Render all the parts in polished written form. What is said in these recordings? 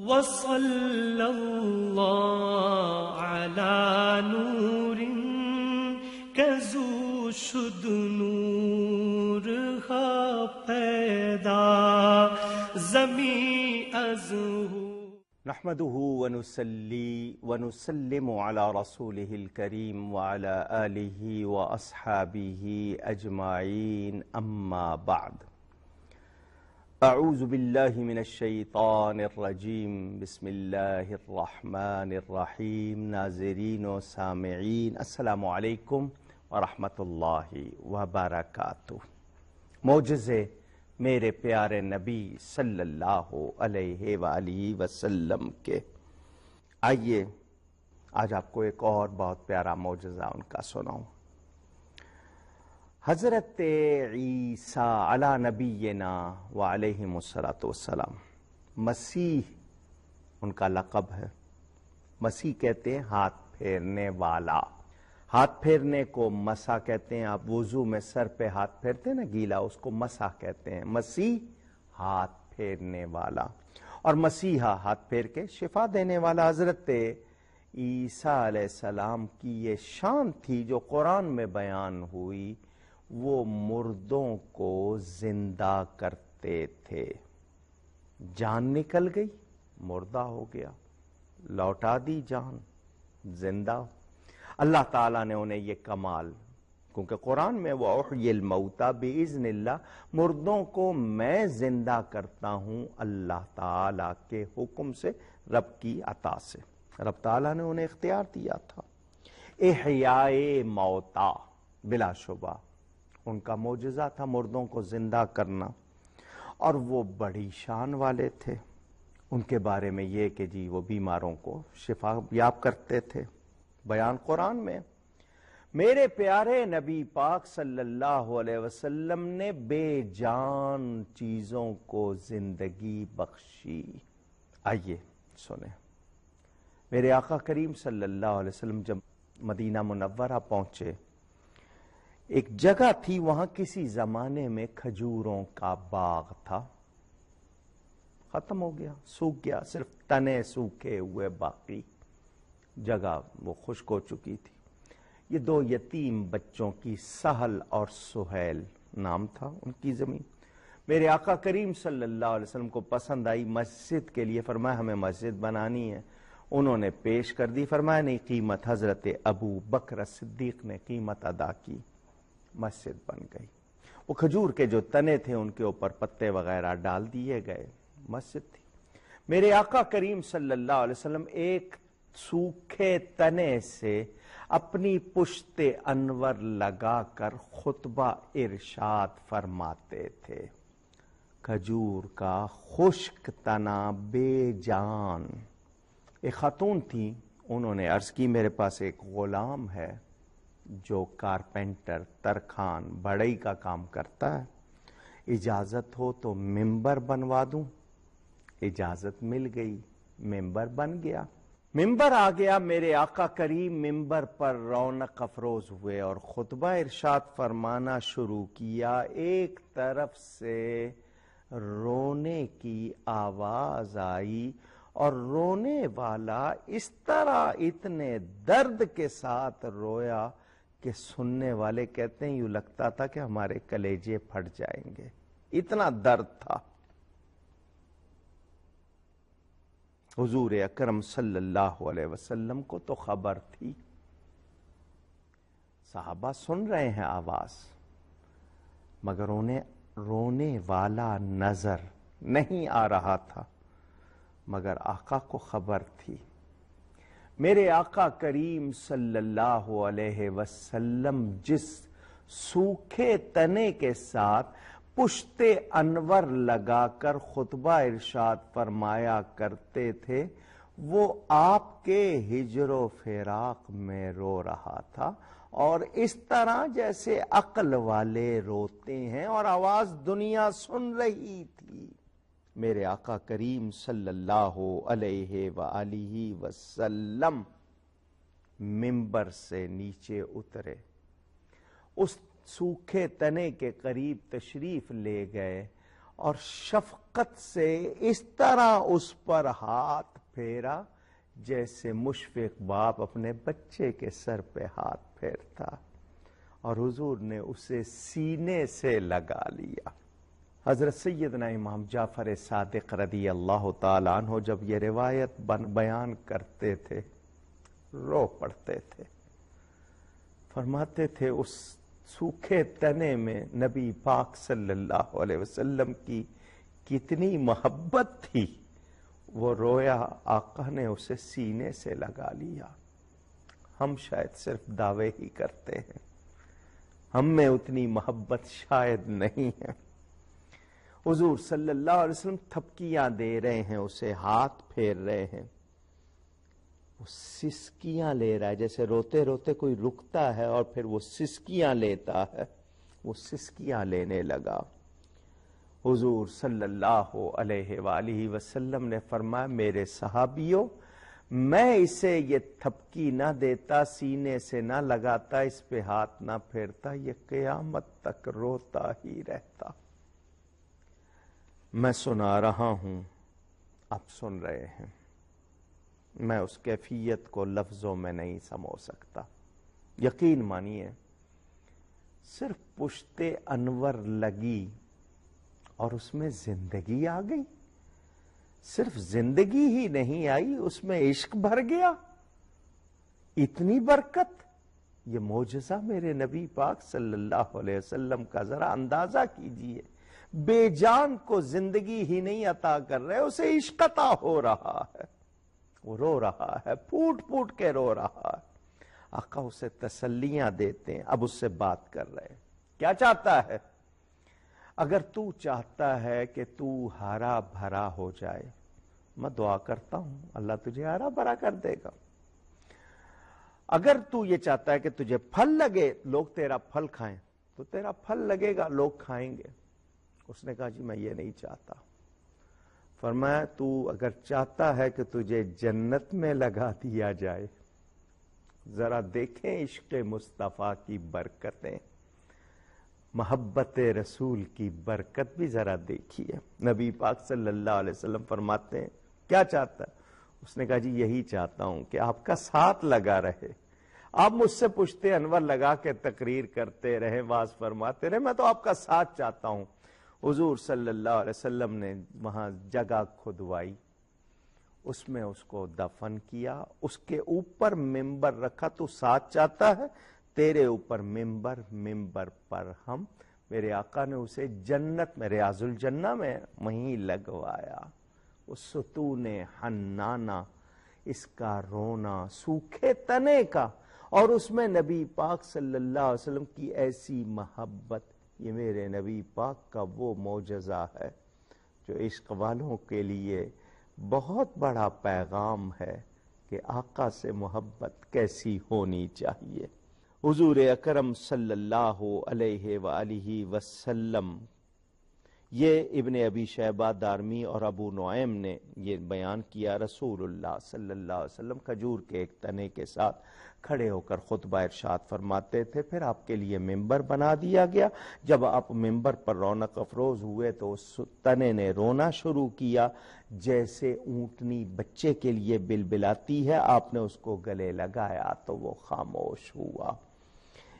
وصلى الله على نور كزو شد نور پیدا زمین از نحمده ونصلي ونسلم على رسوله الكريم وعلى آله وأصحابه أجمعين أما بعد أعوذ بالله من الشيطان الرجيم بسم الله الرحمن الرحيم ناظرین و سامعین السلام علیکم ورحمۃ اللہ وبرکاتہ۔ معجزے میرے پیارے نبی صلی اللہ علیہ وآلہ وسلم کے، آئیے آج آپ کو ایک اور بہت پیارا معجزہ ان کا سناؤں۔ حضرت عیسیٰ علی نبینا وعلیہم الصلاۃ والسلام، مسیح ان کا لقب ہے۔ مسیح کہتے ہیں ہاتھ پھیرنے والا، ہاتھ پھیرنے کو مسح کہتے ہیں۔ آپ وضو میں سر پہ ہاتھ پھیرتے ہیں نا گیلا، اس کو مسح کہتے ہیں۔ مسیح ہاتھ پھیرنے والا، اور مسیحا ہاتھ پھیر کے شفا دینے والا۔ حضرت عیسیٰ علیہ السلام کی یہ شان تھی جو قرآن میں بیان ہوئی، وہ مردوں کو زندہ کرتے تھے۔ جان نکل گئی، مردہ ہو گیا، لوٹا دی جان، زندہ۔ اللہ تعالیٰ نے انہیں یہ کمال، کیونکہ قرآن میں وَأُحْيِي الْمَوْتَى بِإِذْنِ اللَّهِ، مردوں کو میں زندہ کرتا ہوں اللہ تعالیٰ کے حکم سے، رب کی عطا سے۔ رب تعالیٰ نے انہیں اختیار دیا تھا۔ احیائے موتا، بلا شبہ ان کا معجزہ تھا مردوں کو زندہ کرنا، اور وہ بڑی شان والے تھے۔ ان کے بارے میں یہ کہ جی وہ بیماروں کو شفا یاب کرتے تھے، بیان قرآن میں۔ میرے پیارے نبی پاک صلی اللہ علیہ وسلم نے بے جان چیزوں کو زندگی بخشی۔ آئیے سنیں، میرے آقا کریم صلی اللہ علیہ وسلم جب مدینہ منورہ پہنچے، ایک جگہ تھی، وہاں کسی زمانے میں کھجوروں کا باغ تھا، ختم ہو گیا، سوکھ گیا، صرف تنے سوکھے ہوئے باقی، جگہ وہ خشک ہو چکی تھی۔ یہ دو یتیم بچوں کی، سہل اور سہیل نام تھا ان کی زمین۔ میرے آقا کریم صلی اللہ علیہ وسلم کو پسند آئی مسجد کے لیے، فرمایا ہمیں مسجد بنانی ہے۔ انہوں نے پیش کر دی، فرمایا نہیں، قیمت حضرت ابو بکر صدیق نے قیمت ادا کی، مسجد بن گئی۔ وہ کھجور کے جو تنے تھے ان کے اوپر پتے وغیرہ ڈال دیے گئے، مسجد تھی۔ میرے آقا کریم صلی اللہ علیہ وسلم ایک سوکھے تنے سے اپنی پشت انور لگا کر خطبہ ارشاد فرماتے تھے۔ کھجور کا خشک تنا بے جان۔ ایک خاتون تھی، انہوں نے عرض کی میرے پاس ایک غلام ہے جو کارپینٹر، ترخان، بڑھئی کا کام کرتا ہے، اجازت ہو تو ممبر بنوا دوں۔ اجازت مل گئی، ممبر بن گیا۔ ممبر آ گیا، میرے آقا کریم ممبر پر رونق افروز ہوئے اور خطبہ ارشاد فرمانا شروع کیا۔ ایک طرف سے رونے کی آواز آئی، اور رونے والا اس طرح اتنے درد کے ساتھ رویا کہ سننے والے کہتے ہیں یوں لگتا تھا کہ ہمارے کلیجے پھٹ جائیں گے، اتنا درد تھا۔ حضور اکرم صلی اللہ علیہ وسلم کو تو خبر تھی، صحابہ سن رہے ہیں آواز، مگر انہیں رونے والا نظر نہیں آ رہا تھا، مگر آقا کو خبر تھی۔ میرے آقا کریم صلی اللہ علیہ وسلم جس سوکھے تنے کے ساتھ پشت انور لگا کر خطبہ ارشاد فرمایا کرتے تھے، وہ آپ کے ہجر و فراق میں رو رہا تھا، اور اس طرح جیسے عقل والے روتے ہیں، اور آواز دنیا سن رہی تھی۔ میرے آقا کریم صلی اللہ علیہ وآلہ وسلم منبر سے نیچے اترے، اس سوکھے تنے کے قریب تشریف لے گئے، اور شفقت سے اس طرح اس پر ہاتھ پھیرا جیسے مشفق باپ اپنے بچے کے سر پہ ہاتھ پھیرتا، اور حضور نے اسے سینے سے لگا لیا۔ حضرت سیدنا امام جعفر صادق رضی اللہ تعالیٰ عنہ جب یہ روایت بیان کرتے تھے رو پڑتے تھے، فرماتے تھے اس سوکھے تنے میں نبی پاک صلی اللہ علیہ وسلم کی کتنی محبت تھی، وہ رویا آقا نے اسے سینے سے لگا لیا۔ ہم شاید صرف دعوے ہی کرتے ہیں، ہم میں اتنی محبت شاید نہیں ہے۔ حضور صلی اللہ علیہ وسلم تھپکیاں دے رہے ہیں، اسے ہاتھ پھیر رہے ہیں، وہ سسکیاں لے رہا ہے، جیسے روتے روتے کوئی رکتا ہے اور پھر وہ سسکیاں لیتا ہے، وہ سسکیاں لینے لگا۔ حضور صلی اللہ علیہ وآلہ وسلم نے فرمایا میرے صحابیوں، میں اسے یہ تھپکی نہ دیتا، سینے سے نہ لگاتا، اس پہ ہاتھ نہ پھیرتا، یہ قیامت تک روتا ہی رہتا۔ میں سنا رہا ہوں، آپ سن رہے ہیں، میں اس کیفیت کو لفظوں میں نہیں سمو سکتا۔ یقین مانیے صرف پشت انور لگی اور اس میں زندگی آ گئی، صرف زندگی ہی نہیں آئی، اس میں عشق بھر گیا، اتنی برکت۔ یہ معجزہ میرے نبی پاک صلی اللہ علیہ وسلم کا ذرا اندازہ کیجئے، بے جان کو زندگی ہی نہیں عطا کر رہے، اسے عشق عطا ہو رہا ہے، وہ رو رہا ہے، پھوٹ پھوٹ کے رو رہا ہے۔ آقا اسے تسلیاں دیتے ہیں، اب اس سے بات کر رہے ہیں، کیا چاہتا ہے؟ اگر تو چاہتا ہے کہ تو ہرا بھرا ہو جائے، میں دعا کرتا ہوں اللہ تجھے ہرا بھرا کر دے گا۔ اگر تو یہ چاہتا ہے کہ تجھے پھل لگے، لوگ تیرا پھل کھائیں، تو تیرا پھل لگے گا، لوگ کھائیں گے۔ اس نے کہا جی میں یہ نہیں چاہتا۔ فرمایا تو اگر چاہتا ہے کہ تجھے جنت میں لگا دیا جائے، ذرا دیکھیں عشق مصطفیٰ کی برکتیں، محبت رسول کی برکت بھی ذرا دیکھیے۔ نبی پاک صلی اللہ علیہ وسلم فرماتے ہیں کیا چاہتا ہے؟ اس نے کہا جی یہی چاہتا ہوں کہ آپ کا ساتھ لگا رہے، آپ مجھ سے پشتے انور لگا کے تقریر کرتے رہے، واز فرماتے رہے، میں تو آپ کا ساتھ چاہتا ہوں۔ حضور صلی اللہ علیہ وسلم نے وہاں جگہ کھدوائی، اس میں اس کو دفن کیا، اس کے اوپر ممبر رکھا۔ تو ساتھ چاہتا ہے تیرے اوپر ممبر پر ہم، میرے آقا نے اسے جنت میں ریاض الجنہ میں وہیں لگوایا۔ اس ستون حنانہ، اس کا رونا سوکھے تنے کا، اور اس میں نبی پاک صلی اللہ علیہ وسلم کی ایسی محبت، یہ میرے نبی پاک کا وہ معجزہ ہے جو عشق والوں کے لیے بہت بڑا پیغام ہے کہ آقا سے محبت کیسی ہونی چاہیے۔ حضور اکرم صلی اللہ علیہ وآلہ وسلم، یہ ابن ابی شیبہ، دارمی اور ابو نعیم نے یہ بیان کیا، رسول اللہ صلی اللہ علیہ وسلم کھجور کے ایک تنے کے ساتھ کھڑے ہو کر خطبہ ارشاد فرماتے تھے، پھر آپ کے لیے ممبر بنا دیا گیا۔ جب آپ ممبر پر رونق افروز ہوئے تو اس تنے نے رونا شروع کیا، جیسے اونٹنی بچے کے لیے بلبلاتی ہے، آپ نے اس کو گلے لگایا تو وہ خاموش ہوا۔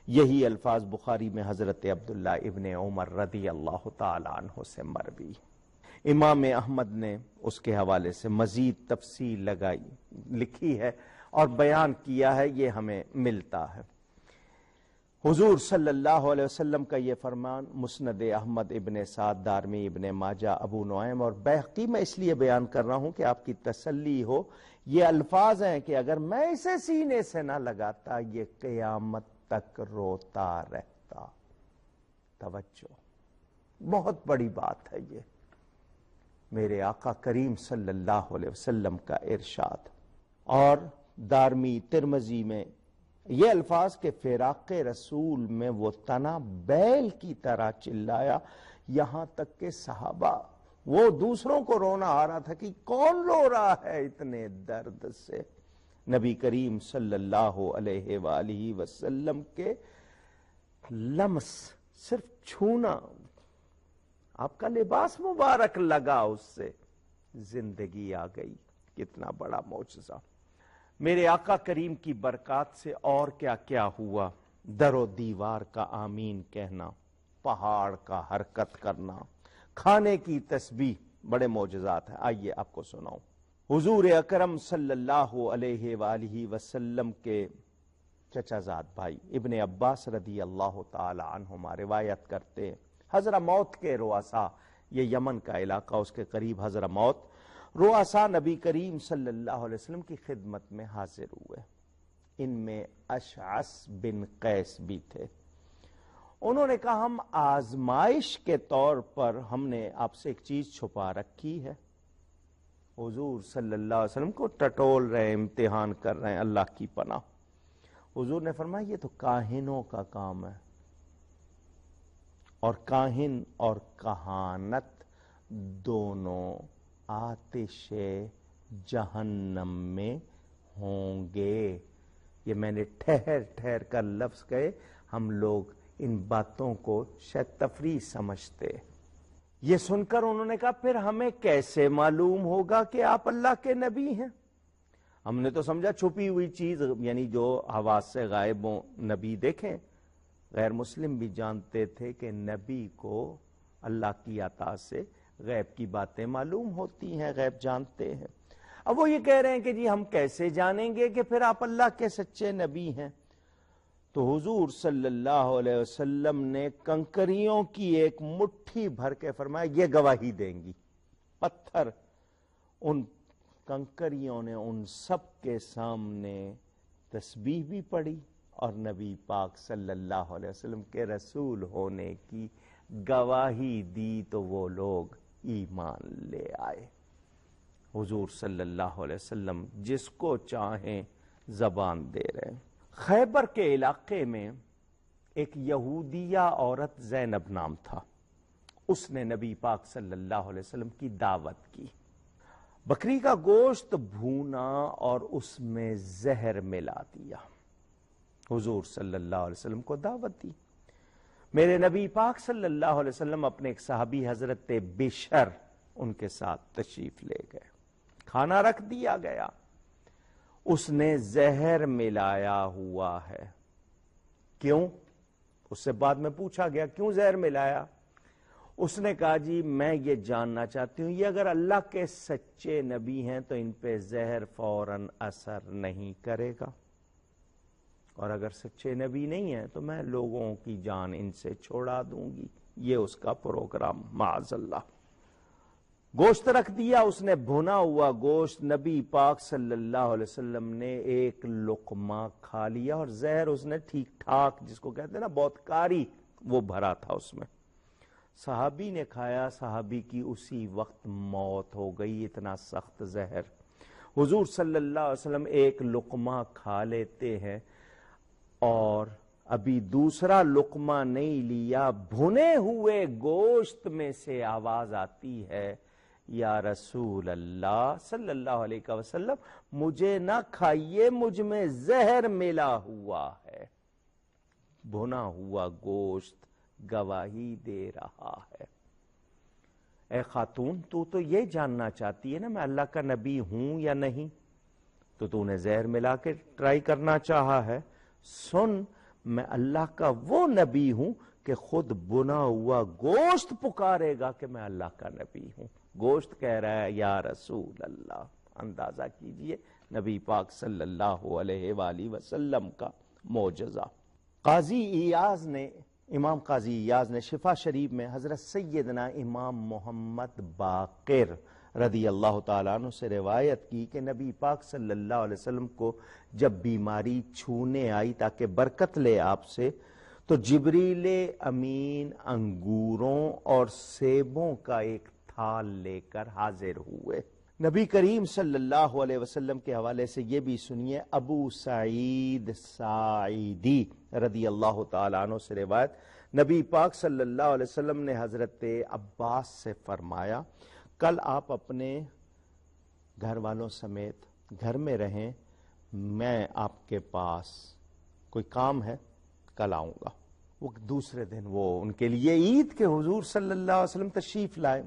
یہی الفاظ بخاری میں حضرت عبداللہ ابن عمر رضی اللہ تعالی عنہ سے مروی۔ امام احمد نے اس کے حوالے سے مزید تفصیل لکھی ہے اور بیان کیا ہے، یہ ہمیں ملتا ہے۔ حضور صلی اللہ علیہ وسلم کا یہ فرمان مسند احمد، ابن سعد، دارمی، ابن ماجہ، ابو نعیم اور بیہقی میں اس لیے بیان کر رہا ہوں کہ آپ کی تسلی ہو۔ یہ الفاظ ہیں کہ اگر میں اسے سینے سے نہ لگاتا، یہ قیامت تک روتا رہتا۔ توجہ، بہت بڑی بات ہے یہ، میرے آقا کریم صلی اللہ علیہ وسلم کا ارشاد۔ اور دارمی، ترمذی میں یہ الفاظ کہ فراق رسول میں وہ تنا بیل کی طرح چلایا، یہاں تک کہ صحابہ، وہ دوسروں کو رونا آ رہا تھا کہ کون رو رہا ہے اتنے درد سے۔ نبی کریم صلی اللہ علیہ وآلہ وسلم کے لمس، صرف چھونا، آپ کا لباس مبارک لگا، اس سے زندگی آ گئی۔ کتنا بڑا معجزہ! میرے آقا کریم کی برکات سے اور کیا کیا ہوا۔ در و دیوار کا آمین کہنا، پہاڑ کا حرکت کرنا، کھانے کی تسبیح، بڑے معجزات ہیں۔ آئیے آپ کو سناؤں۔ حضور اکرم صلی اللہ علیہ وآلہ وسلم کے چچا زاد بھائی ابن عباس رضی اللہ تعالی عنہما روایت کرتے ہیں، حضرموت کے رؤسا، یہ یمن کا علاقہ، اس کے قریب حضرموت، رؤسا نبی کریم صلی اللہ علیہ وسلم کی خدمت میں حاضر ہوئے۔ ان میں اشعث بن قیس بھی تھے۔ انہوں نے کہا ہم آزمائش کے طور پر ہم نے آپ سے ایک چیز چھپا رکھی ہے۔ حضور صلی اللہ علیہ وسلم کو ٹٹول رہے ہیں، امتحان کر رہے ہیں، اللہ کی پناہ۔ حضور نے فرمایا یہ تو کاہنوں کا کام ہے، اور کاہن اور کہانت دونوں آتش جہنم میں ہوں گے۔ یہ میں نے ٹھہر ٹھہر کر لفظ کہے، ہم لوگ ان باتوں کو شاید تفریح سمجھتے۔ یہ سن کر انہوں نے کہا پھر ہمیں کیسے معلوم ہوگا کہ آپ اللہ کے نبی ہیں؟ ہم نے تو سمجھا چھپی ہوئی چیز، یعنی جو حواس سے غائب ہوں، نبی دیکھیں۔ غیر مسلم بھی جانتے تھے کہ نبی کو اللہ کی عطا سے غیب کی باتیں معلوم ہوتی ہیں، غیب جانتے ہیں۔ اب وہ یہ کہہ رہے ہیں کہ جی ہم کیسے جانیں گے کہ پھر آپ اللہ کے سچے نبی ہیں؟ تو حضور صلی اللہ علیہ وسلم نے کنکریوں کی ایک مٹھی بھر کے فرمایا یہ گواہی دیں گی۔ پتھر، ان کنکریوں نے ان سب کے سامنے تسبیح بھی پڑھی اور نبی پاک صلی اللہ علیہ وسلم کے رسول ہونے کی گواہی دی، تو وہ لوگ ایمان لے آئے۔ حضور صلی اللہ علیہ وسلم جس کو چاہیں زبان دے رہے ہیں۔ خیبر کے علاقے میں ایک یہودیہ عورت زینب نام تھا، اس نے نبی پاک صلی اللہ علیہ وسلم کی دعوت کی۔ بکری کا گوشت بھونا اور اس میں زہر ملا دیا، حضور صلی اللہ علیہ وسلم کو دعوت دی۔ میرے نبی پاک صلی اللہ علیہ وسلم اپنے ایک صحابی حضرت بشر ان کے ساتھ تشریف لے گئے، کھانا رکھ دیا گیا، اس نے زہر ملایا ہوا ہے۔ کیوں؟ اس سے بعد میں پوچھا گیا کیوں زہر ملایا؟ اس نے کہا جی میں یہ جاننا چاہتی ہوں یہ اگر اللہ کے سچے نبی ہیں تو ان پہ زہر فوراً اثر نہیں کرے گا، اور اگر سچے نبی نہیں ہیں تو میں لوگوں کی جان ان سے چھوڑا دوں گی۔ یہ اس کا پروگرام، معاذ اللہ۔ گوشت رکھ دیا، اس نے بھنا ہوا گوشت، نبی پاک صلی اللہ علیہ وسلم نے ایک لقمہ کھا لیا، اور زہر اس نے ٹھیک ٹھاک، جس کو کہتے ہیں نا بہت کاری، وہ بھرا تھا اس میں۔ صحابی نے کھایا، صحابی کی اسی وقت موت ہو گئی، اتنا سخت زہر۔ حضور صلی اللہ علیہ وسلم ایک لقمہ کھا لیتے ہیں اور ابھی دوسرا لقمہ نہیں لیا، بھنے ہوئے گوشت میں سے آواز آتی ہے یا رسول اللہ صلی اللہ علیہ وسلم مجھے نہ کھائیے، مجھ میں زہر ملا ہوا ہے۔ بھنا ہوا گوشت گواہی دے رہا ہے۔ اے خاتون، تو یہ جاننا چاہتی ہے نا میں اللہ کا نبی ہوں یا نہیں، تو نے زہر ملا کے ٹرائی کرنا چاہا ہے۔ سن، میں اللہ کا وہ نبی ہوں کہ خود بنا ہوا گوشت پکارے گا کہ میں اللہ کا نبی ہوں۔ گوشت کہہ رہا ہے یا رسول اللہ۔ اندازہ کیجئے نبی پاک صلی اللہ علیہ وآلہ وسلم کا معجزہ۔ قاضی ایاز نے، امام قاضی ایاز نے شفا شریف میں حضرت سیدنا امام محمد باقر رضی اللہ تعالیٰ عنہ سے روایت کی کہ نبی پاک صلی اللہ علیہ وسلم کو جب بیماری چھونے آئی تاکہ برکت لے آپ سے، تو جبریل امین انگوروں اور سیبوں کا ایک تھال لے کر حاضر ہوئے۔ نبی کریم صلی اللہ علیہ وسلم کے حوالے سے یہ بھی سنیے، ابو سعید ساعدی رضی اللہ تعالیٰ عنہ سے روایت، نبی پاک صلی اللہ علیہ وسلم نے حضرت عباس سے فرمایا کل آپ اپنے گھر والوں سمیت گھر میں رہیں، میں آپ کے پاس کوئی کام ہے، کل آؤں گا۔ وہ دوسرے دن وہ ان کے لیے عید کے حضور صلی اللہ علیہ وسلم تشریف لائے،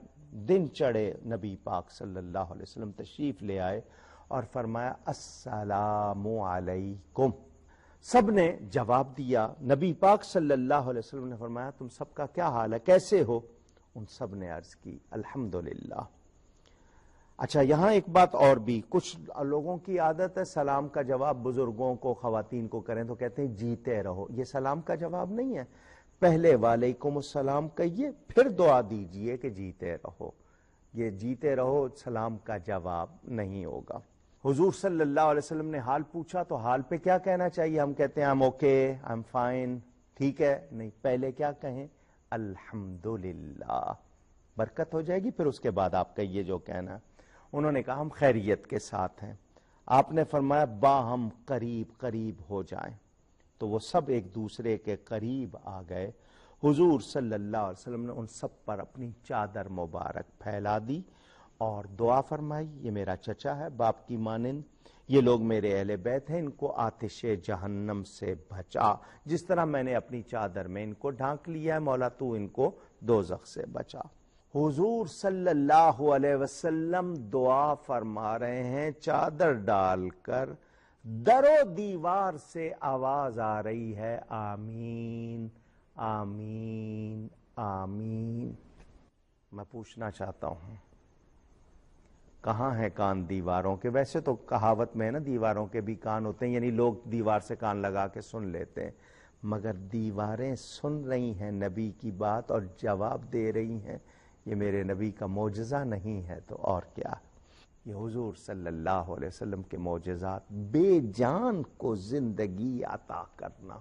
دن چڑھے، نبی پاک صلی اللہ علیہ وسلم تشریف لے آئے اور فرمایا السلام علیکم. سب نے جواب دیا. نبی پاک صلی اللہ علیہ وسلم نے فرمایا تم سب کا کیا حال ہے، کیسے ہو؟ ان سب نے عرض کی الحمدللہ. اچھا، یہاں ایک بات اور بھی، کچھ لوگوں کی عادت ہے سلام کا جواب بزرگوں کو، خواتین کو کریں تو کہتے ہیں جیتے رہو. یہ سلام کا جواب نہیں ہے. پہلے وعلیکم السلام کہیے، پھر دعا دیجئے کہ جیتے رہو. یہ جیتے رہو سلام کا جواب نہیں ہوگا. حضور صلی اللہ علیہ وسلم نے حال پوچھا تو حال پہ کیا کہنا چاہیے؟ ہم کہتے ہیں I'm okay, I'm fine، ٹھیک ہے. نہیں، پہلے کیا کہیں؟ الحمدللہ. برکت ہو جائے گی. پھر اس کے بعد آپ کہیے جو کہنا. انہوں نے کہا ہم خیریت کے ساتھ ہیں. آپ نے فرمایا باہم قریب قریب ہو جائیں. تو وہ سب ایک دوسرے کے قریب آ گئے. حضور صلی اللہ علیہ وسلم نے ان سب پر اپنی چادر مبارک پھیلا دی اور دعا فرمائی یہ میرا چچا ہے باپ کی مانند، یہ لوگ میرے اہل بیت ہیں، ان کو آتش جہنم سے بچا، جس طرح میں نے اپنی چادر میں ان کو ڈھانک لیا ہے، مولا تو ان کو دوزخ سے بچا. حضور صلی اللہ علیہ وسلم دعا فرما رہے ہیں، چادر ڈال کر در و دیوار سے آواز آ رہی ہے آمین آمین آمین. میں پوچھنا چاہتا ہوں کہاں ہیں کان دیواروں کے؟ ویسے تو کہاوت میں ہے نا دیواروں کے بھی کان ہوتے ہیں، یعنی لوگ دیوار سے کان لگا کے سن لیتے ہیں، مگر دیواریں سن رہی ہیں نبی کی بات اور جواب دے رہی ہیں. یہ میرے نبی کا معجزہ نہیں ہے تو اور کیا؟ یہ حضور صلی اللہ علیہ وسلم کے معجزات، بے جان کو زندگی عطا کرنا.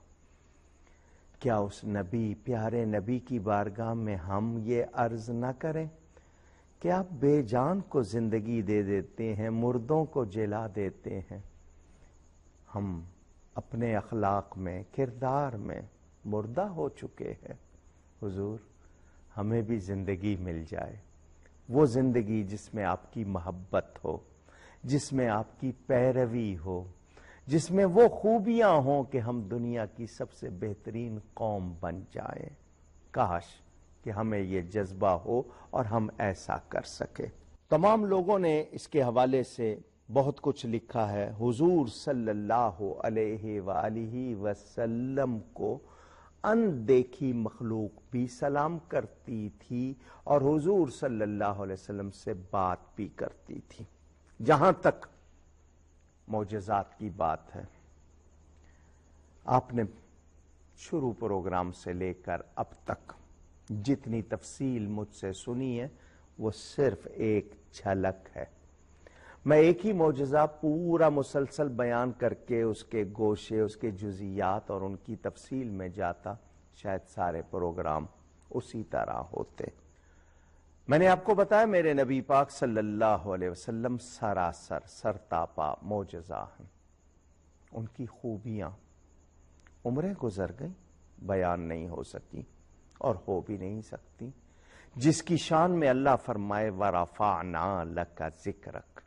کیا اس نبی، پیارے نبی کی بارگاہ میں ہم یہ عرض نہ کریں کہ آپ بے جان کو زندگی دے دیتے ہیں، مردوں کو جلا دیتے ہیں. ہم اپنے اخلاق میں، کردار میں مردہ ہو چکے ہیں. حضور ہمیں بھی زندگی مل جائے، وہ زندگی جس میں آپ کی محبت ہو، جس میں آپ کی پیروی ہو، جس میں وہ خوبیاں ہوں کہ ہم دنیا کی سب سے بہترین قوم بن جائیں. کاش کہ ہمیں یہ جذبہ ہو اور ہم ایسا کر سکے. تمام لوگوں نے اس کے حوالے سے بہت کچھ لکھا ہے. حضور صلی اللہ علیہ وآلہ وسلم کو اندیکھی مخلوق بھی سلام کرتی تھی اور حضور صلی اللہ علیہ وسلم سے بات بھی کرتی تھی. جہاں تک معجزات کی بات ہے، آپ نے شروع پروگرام سے لے کر اب تک جتنی تفصیل مجھ سے سنی ہے وہ صرف ایک جھلک ہے. میں ایک ہی معجزہ پورا مسلسل بیان کر کے اس کے گوشے، اس کے جزیات اور ان کی تفصیل میں جاتا، شاید سارے پروگرام اسی طرح ہوتے. میں نے آپ کو بتایا میرے نبی پاک صلی اللہ علیہ وسلم سراسر سرتاپا معجزہ ہیں. ان کی خوبیاں عمریں گزر گئیں، بیان نہیں ہو سکی اور ہو بھی نہیں سکتی. جس کی شان میں اللہ فرمائے وَرَفَعْنَا لَكَ ذِكْرَكَ،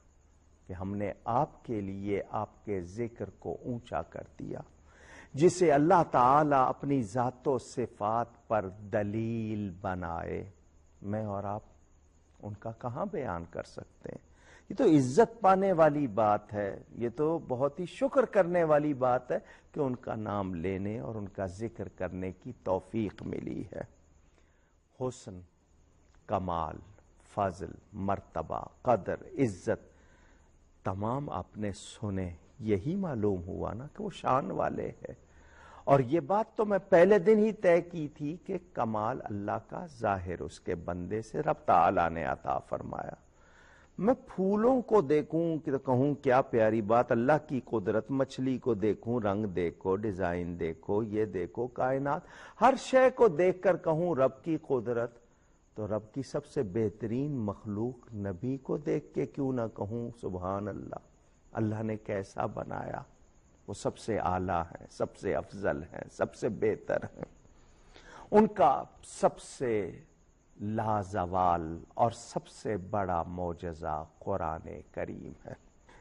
کہ ہم نے آپ کے لیے آپ کے ذکر کو اونچا کر دیا، جسے اللہ تعالی اپنی ذات و صفات پر دلیل بنائے. میں اور آپ ان کا کہاں بیان کر سکتے ہیں؟ یہ تو عزت پانے والی بات ہے، یہ تو بہت ہی شکر کرنے والی بات ہے کہ ان کا نام لینے اور ان کا ذکر کرنے کی توفیق ملی ہے. حسن، کمال، فضل، مرتبہ، قدر، عزت تمام آپ نے سنے. یہی معلوم ہوا نا کہ وہ شان والے ہیں. اور یہ بات تو میں پہلے دن ہی طے کی تھی کہ کمال اللہ کا ظاہر اس کے بندے سے رب تعالی نے عطا فرمایا. میں پھولوں کو دیکھوں کہ کہوں کیا پیاری بات، اللہ کی قدرت. مچھلی کو دیکھوں، رنگ دیکھو، ڈیزائن دیکھو، یہ دیکھو کائنات، ہر شے کو دیکھ کر کہوں رب کی قدرت، تو رب کی سب سے بہترین مخلوق نبی کو دیکھ کے کیوں نہ کہوں سبحان اللہ. اللہ نے کیسا بنایا، وہ سب سے اعلیٰ ہیں، سب سے افضل ہیں، سب سے بہتر ہیں. ان کا سب سے لازوال اور سب سے بڑا معجزہ قرآن کریم ہے.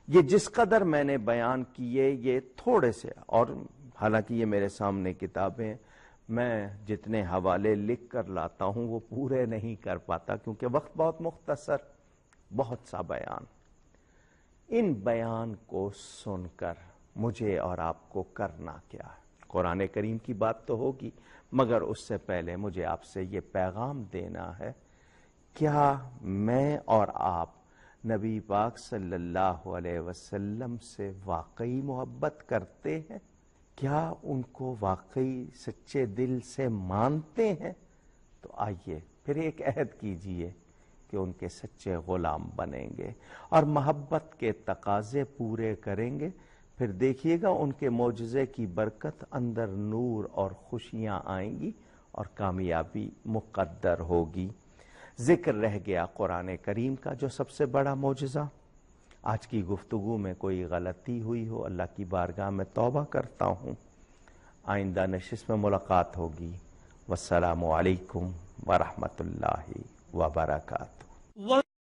یہ جس قدر میں نے بیان کیے یہ تھوڑے سے، اور حالانکہ یہ میرے سامنے کتابیں، میں جتنے حوالے لکھ کر لاتا ہوں وہ پورے نہیں کر پاتا کیونکہ وقت بہت مختصر، بہت سا بیان۔ ان بیان کو سن کر مجھے اور آپ کو کرنا کیا ہے؟ قرآن کریم کی بات تو ہوگی، مگر اس سے پہلے مجھے آپ سے یہ پیغام دینا ہے، کیا میں اور آپ نبی پاک صلی اللہ علیہ وسلم سے واقعی محبت کرتے ہیں؟ کیا ان کو واقعی سچے دل سے مانتے ہیں؟ تو آئیے پھر ایک عہد کیجئے کہ ان کے سچے غلام بنیں گے اور محبت کے تقاضے پورے کریں گے۔ پھر دیکھیے گا ان کے معجزے کی برکت اندر نور اور خوشیاں آئیں گی اور کامیابی مقدر ہوگی۔ ذکر رہ گیا قرآن کریم کا جو سب سے بڑا معجزہ۔ آج کی گفتگو میں کوئی غلطی ہوئی ہو اللہ کی بارگاہ میں توبہ کرتا ہوں۔ آئندہ نشست میں ملاقات ہوگی۔ والسلام علیکم ورحمۃ اللہ وبرکاتہ۔